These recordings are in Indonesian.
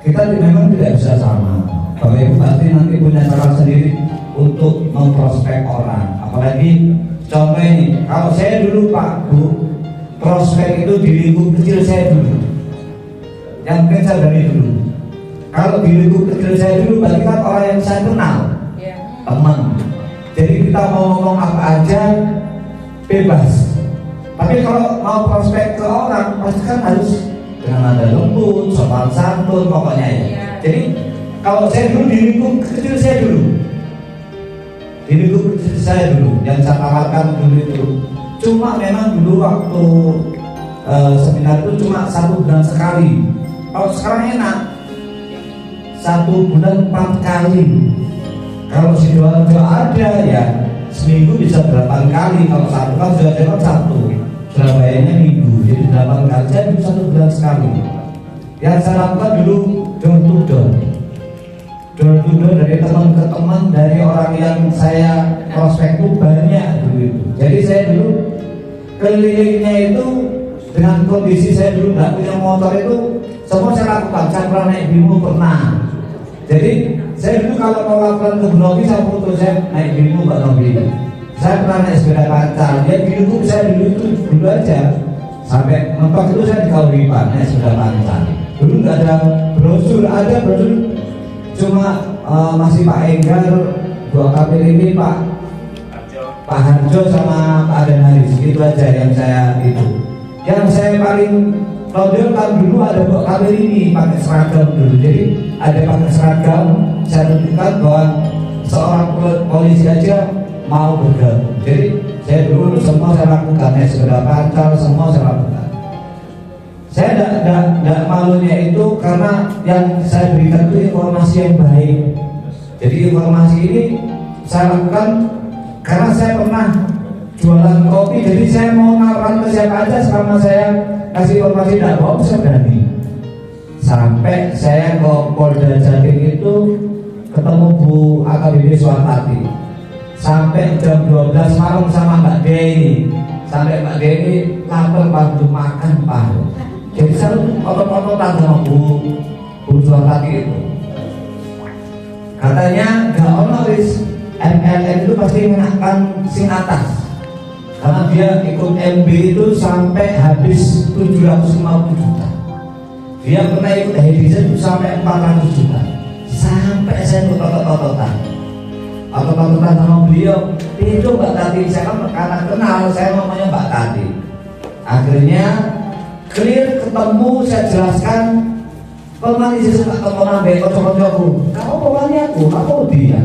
kita memang tidak bisa sama. Bapak Ibu pasti nanti punya cara sendiri untuk memprospek orang. Apalagi contoh ini, kalau saya dulu Pak Bu, prospek itu di lingkup kecil saya dulu. Yang mungkin saya dari dulu. Kalau di lingkup kecil saya dulu, berarti kan orang yang saya kenal, teman. Jadi kita mau ngomong apa aja bebas. Tapi kalau mau prospek ke orang, pasti kan harus dengan nada lembut, sopan santun, pokoknya ya. Jadi kalau saya dulu di lingkup kecil saya dulu, di lingkup kecil saya dulu, yang saya tawarkan dulu itu, cuma memang dulu waktu seminar itu cuma 1 bulan sekali. Kalau sekarang enak, 1 bulan 4 kali. Kalau Sidoarjo ada ya seminggu bisa 8 kali. Kalau satu kan sudah dapat 1, Surabayanya minggu, jadi 8 kali. Saya dulu 1 bulan sekali. Yang saya lakukan dulu door to door dari teman ke teman, dari orang yang saya prospek itu banyak dulu itu. Jadi saya dulu kelilingnya itu dengan kondisi saya dulu nggak punya motor itu semua saya lakukan. Saya pernah naik bimo, pernah. Jadi saya dulu kalau mau lakukan ke Benowi, saya foto saya naik bimo Mbak Novi. Saya pernah naik sepeda kancah. Ya di YouTube saya dulu aja sampai mentok itu saya di Kauripan naik sepeda kancah. Dulu nggak ada brosur, ada brosur cuma masih Pak Enggar, dua kapil ini Pak Harjo sama Pak Aden Haris, itu aja yang saya itu. Yang saya paling tonjolkan dulu ada dua kapil ini pakai seragam dulu. Jadi ada pakai seragam, saya tunjukkan bahwa seorang polisi aja mau bergabung. Jadi saya dulu semua saya lakukan, ya sepeda pancal semua saya lakukan. Saya tidak malunya itu karena yang saya berikan itu informasi yang baik. Jadi informasi ini saya lakukan karena saya pernah jualan kopi. Jadi saya mau nawarin ke siapa aja selama saya kasih informasi tidak bohong, saya berani. Sampai saya ke Polda Jatim itu ketemu Bu AKBP Suwartati. Sampai jam 12 malam sama Mbak Deni. Sampai Mbak Deni lapar bantu makan Pak. Jadi saya otot-ototan sama Bu Suwartati itu. Katanya gak onoris MLM itu pasti mengenakan sing atas. Karena dia ikut MB itu sampai habis 750 juta. Dia pernah ikut Hedison itu sampai 400 juta. Sampai saya otot-ototan sama beliau. Itu Mbak Tati, saya kan karena kenal, saya namanya Mbak Tati. Akhirnya clear, ketemu, saya jelaskan. Kalau nanti saya suka ketemu nabe, kocok-kocokku, kamu pemani aku dia.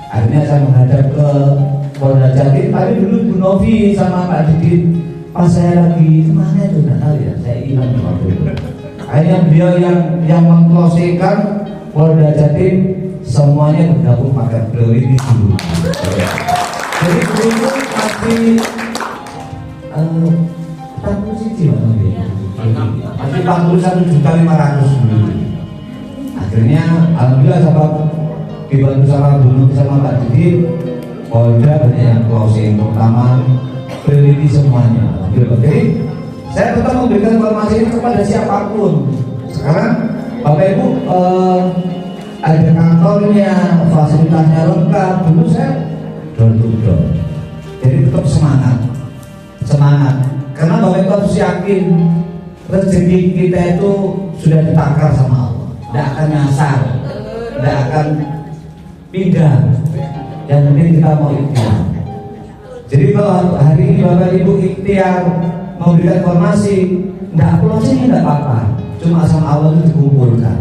Akhirnya saya menghadap ke Polda Jatim, tapi dulu Bu Novi sama Pak Didit, pas saya lagi kemana itu nggak tahu ya, saya hilang di waktu itu. Akhirnya beliau yang mengklosingkan Polda Jatim semuanya bergabung pakai beliau ini dulu. Jadi dulu masih tamu sih masih 41.500.000 dulu. Akhirnya alhamdulillah sebab dibantu sama Gunung sama Pak Didi, Polda banyak yang closing, terutama peneliti semuanya. Jadi saya tetap memberikan informasi ini kepada siapapun. Sekarang Bapak Ibu ada kantornya, fasilitasnya lengkap. Dulu saya door to door. Jadi tetap semangat. Karena Bapak Ibu harus yakin rezeki kita itu sudah ditakar sama Allah, tidak akan nyasar, tidak akan pindah. Yang penting kita mau ikhtiar. Jadi kalau hari ini Bapak Ibu ikhtiar memberikan informasi, tidak closing tidak apa-apa, cuma sama Allah itu dikumpulkan.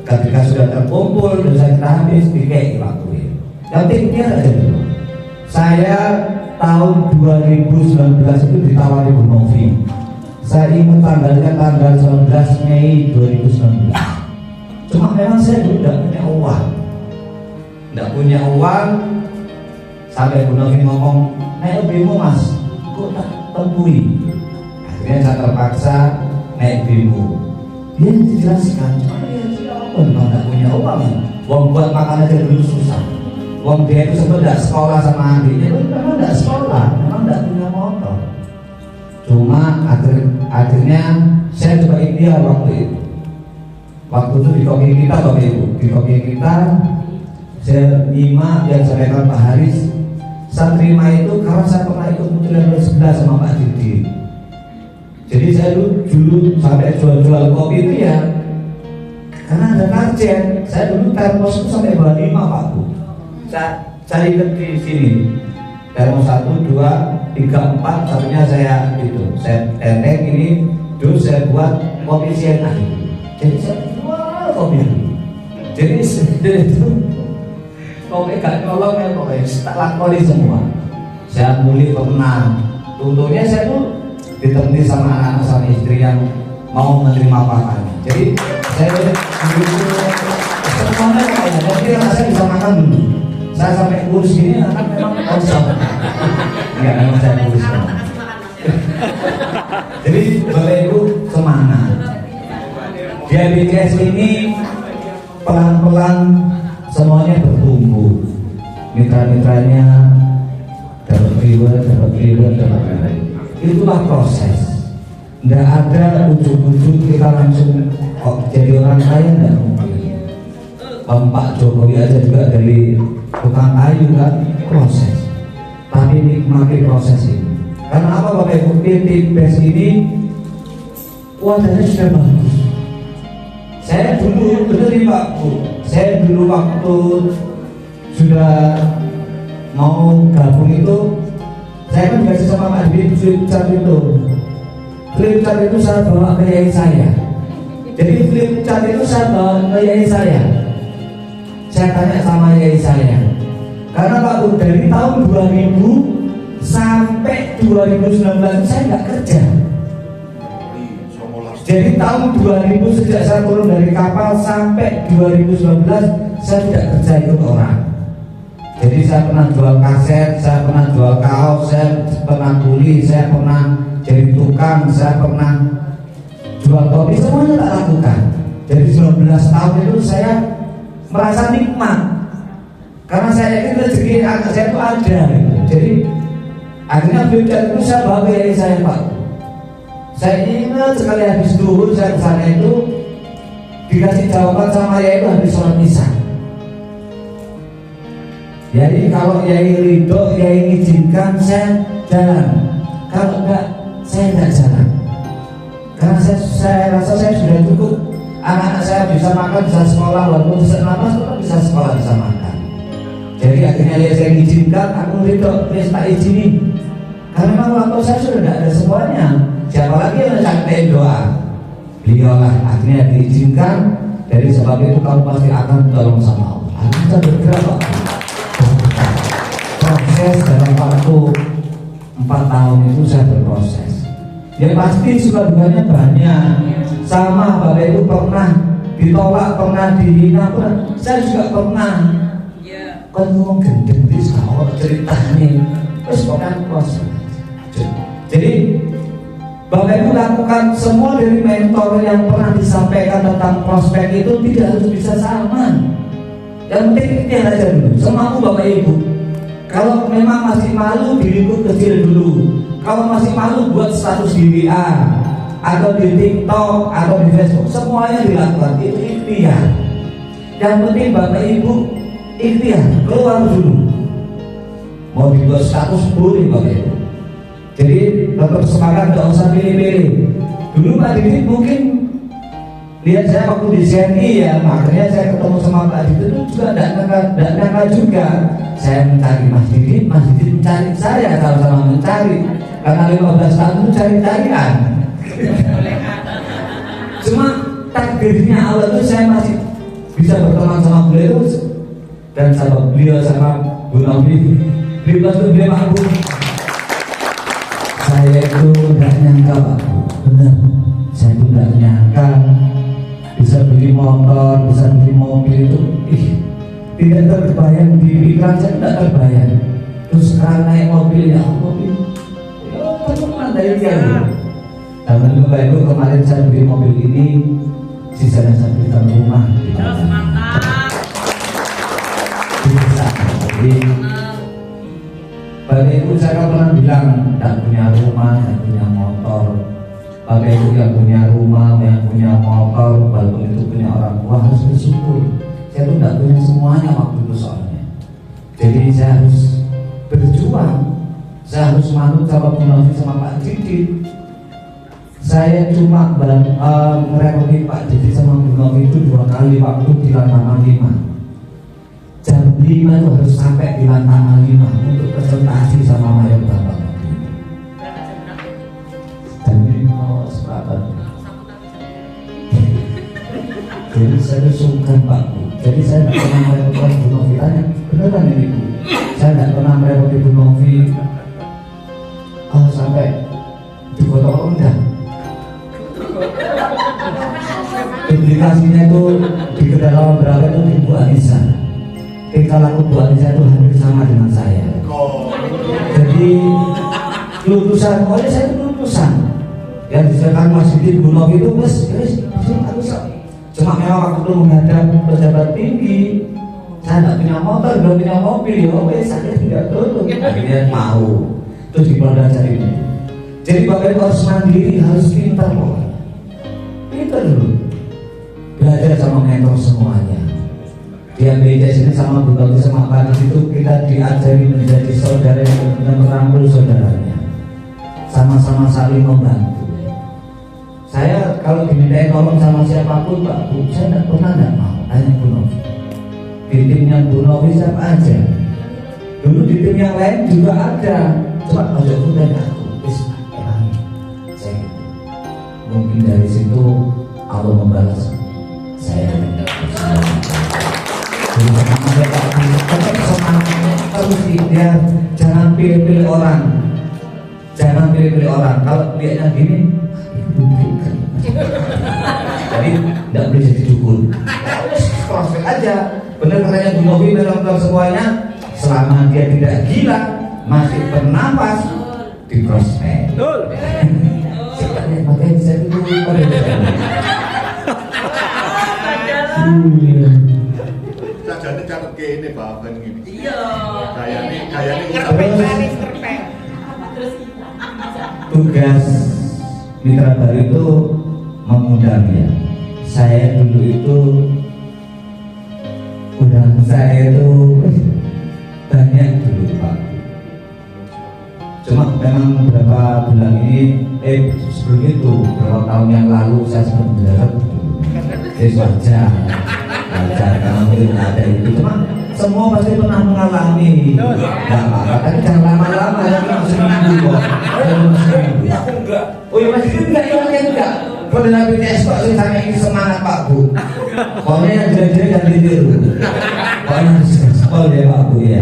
Ketika sudah terkumpul, dosa kita habis, dikei lakuin. Yang penting ikhtiar aja dulu. Saya tahun 2019 itu ditawari Bu Novi. Saya ingat tanggalnya tanggal 19 Mei 2019. Cuma memang saya dulu tidak punya uang. Sampai Bu Novi ngomong, naik bimo Mas, kok tak tempui. Akhirnya saya terpaksa naik bimo. Dia dijelaskan, memang tidak punya uang. Uang buat makan aja dulu susah. Uang dia itu sebenarnya sekolah sama adiknya, memang tidak sekolah, memang tidak punya motor. Cuma akhirnya saya coba ikhtiar waktu itu. waktu itu di kopi kita, Bapak Ibu, di kopi kita saya nyimak yang sampaikan Pak Haris. Saya terima itu karena saya pernah ikut Muntilan 2011 sama Pak Didi. Jadi saya dulu sampai jual-jual kopi itu ya karena ada target. Saya dulu termos itu sampai bawa 5 Pak Bu. Saya cari di sini termos 1, 2, 3, 4, satunya saya itu saya tenteng ini dulu saya buat kopi sienna. Jadi saya jual kopi. Jadi itu kopi gak nolong ya pokoknya tak lakoni semua. Saya muli pernah untungnya saya tuh ditemani sama anak-anak sama istri yang mau menerima pakannya. Jadi saya semuanya kayak jadi saya bisa makan dulu. Saya sampai kurus gini anak memang kosong. Enggak memang saya kurus. Jadi Bapak Ibu semangat. DBKS ini pelan-pelan semuanya bertumbuh. Mitra-mitranya dapat reward. Itulah proses. Tidak ada ujuk-ujuk kita langsung jadi orang kaya, tidak mungkin. Pak Jokowi aja juga dari tukang kayu kan proses. Tapi nikmati proses ini. Karena apa Bapak Ibu? PT Best ini wadahnya sudah bagus. Saya dulu betul nih Pak Bu. Saya dulu waktu sudah mau gabung itu, saya kan dikasih sama Pak Didi flipchart itu. Flipchart itu saya bawa ke yai saya. Jadi flipchart itu saya bawa ke yai saya. Saya tanya sama yai saya, karena Pak Bu dari tahun 2000 sampai 2019 saya nggak kerja. Jadi tahun 2000 sejak saya turun dari kapal sampai 2019 saya tidak kerja ikut orang. Jadi saya pernah jual kaset, saya pernah jual kaos, saya pernah kuli, saya pernah jadi tukang, saya pernah jual kopi, semuanya tak lakukan. Jadi 19 tahun itu saya merasa nikmat karena saya yakin rezeki anak saya itu ada gitu. Jadi akhirnya flipchart itu saya bawa ke yai saya Pak. Saya ingat sekali habis duhur saya kesana itu dikasih jawaban sama yai itu habis sholat isya. Jadi kalau yai ridho, yai izinkan saya jalan. Kalau enggak, saya enggak jalan. Karena saya rasa saya sudah cukup. Anak-anak saya bisa makan, bisa sekolah, walaupun bisa nafas, tetap bisa sekolah, bisa makan. Jadi akhirnya yai saya izinkan, aku ridho, please tak izinin. Karena memang waktu saya sudah tidak ada semuanya. Siapa lagi yang sampai doa? Beliau lah akhirnya diizinkan. Dari sebab itu kamu pasti akan tolong sama Allah. Kita bergerak Pak. Proses dalam waktu 4 tahun itu saya berproses. Ya pasti suka dukanya banyak. Sama Bapak Ibu pernah ditolak, pernah dihina, saya juga pernah. Kan ngomong gendeng bis kalau ceritanya terus bukan proses. Jadi Bapak Ibu lakukan semua dari mentor yang pernah disampaikan tentang prospek itu tidak harus bisa sama. Yang penting ikhtiar aja dulu. Semampu Bapak Ibu. Kalau memang masih malu diriku kecil dulu. Kalau masih malu buat status di WA atau di TikTok atau di Facebook, semuanya dilakukan. Itu ikhtiar. Yang penting Bapak Ibu ikhtiar keluar dulu. Mau dibuat status boleh Bapak Ibu. Jadi tetap semangat, gak usah pilih-pilih. Dulu Pak Didi mungkin lihat saya waktu di CNI ya, makanya saya ketemu sama Pak Didi itu juga tidak nyangka juga. Saya mencari Mas Didi mencari saya, sama-sama mencari. Karena 15 tahun itu cari-carian. Cuma takdirnya Allah itu saya masih bisa berteman sama beliau dan sama beliau sama Bu Nabi. Beliau Pak Bu. Saya itu tidak nyangka Pak, benar. Saya itu tidak nyangka bisa beli motor, bisa beli mobil itu, tidak terbayang di pikiran saya, tidak terbayang. Terus sekarang naik mobil ya mobil, ya cuma dari dia. Dan Bapak Ibu kemarin saya beli mobil ini, sisanya saya belikan rumah. Jadi Bapak Ibu saya pernah bilang tidak punya rumah, tidak punya motor. Bapak Ibu yang punya rumah, yang punya motor, walaupun itu punya orang tua harus bersyukur. Saya tuh nggak punya semuanya waktu itu soalnya. Jadi saya harus berjuang, saya harus manut sama Bu Novi sama Pak Didi. Saya cuma merepoti Pak Didi sama Bu Novi itu 2 kali waktu di Lantangan 5. Jam 5 itu harus sampai di Lantangan 5 untuk presentasi sama Mayor Bapak. Jam 5 sepakat. Jadi saya sungkan Pak Bu. Jadi saya tidak pernah merepoti Bu Novi. Tanya, beneran ini Bu? Saya tidak pernah merepoti Bu Novi sampai digotong enggak. Publikasinya itu di kedalaman berapa itu di Bu Anissa. Tingkah laku Bu Anissa itu hampir sama dengan saya. Jadi lulusan, oleh saya itu lulusan yang disediakan Mas Didi Bu Novi itu cuma memang waktu itu menghadap pejabat tinggi. Saya tidak punya motor, belum punya mobil, ya saya tidak tutup. Akhirnya mau terus dipelajari. Jadi Bapak Ibu harus mandiri, harus pintar pokoknya. Pintar dulu. Belajar sama mentor semuanya. Dia beda sini sama Bu Novi sama Pak Didi itu kita diajari menjadi saudara yang benar merangkul saudaranya. Sama-sama saling membantu. Saya kalau dimintain tolong sama siapapun Pak Bu, saya tidak pernah tidak mau. Tanya Bu Novi. Di timnya Bu Novi siapa aja. Dulu di tim yang lain juga ada. Coba ojo itu dari aku. Saya gitu. Mungkin dari situ Allah membalas saya. Tetap semangat terus ikhtiar, jangan pilih-pilih orang. Jangan pilih-pilih orang. Kalau lihatnya gini, jadi tidak boleh jadi dukun. Prospek aja. Benar katanya Bu Novi dalam semuanya. Selama dia tidak gila, masih bernapas di prospek. Makanya bisa dulu. Jadi catat ke ini bapak ini. Iya. Kayaknya tugas mitra baru itu mengundang ya. Saya dulu itu undang saya itu banyak dulu Pak. Cuma memang beberapa bulan ini sebelum itu beberapa tahun yang lalu saya sempat berharap wajar karena mungkin ada itu. Cuma semua pasti pernah mengalami. Nggak apa-apa, tapi jangan lama-lama ya, seminggu kok. Aku enggak. Oh iya Mas Didi enggak, iya enggak. Kalau Nabi BTS Pak, saya ini semangat Pak Bu. Pokoknya yang jadi jangan tidur. Pokoknya harus sekolah ya Pak Bu ya.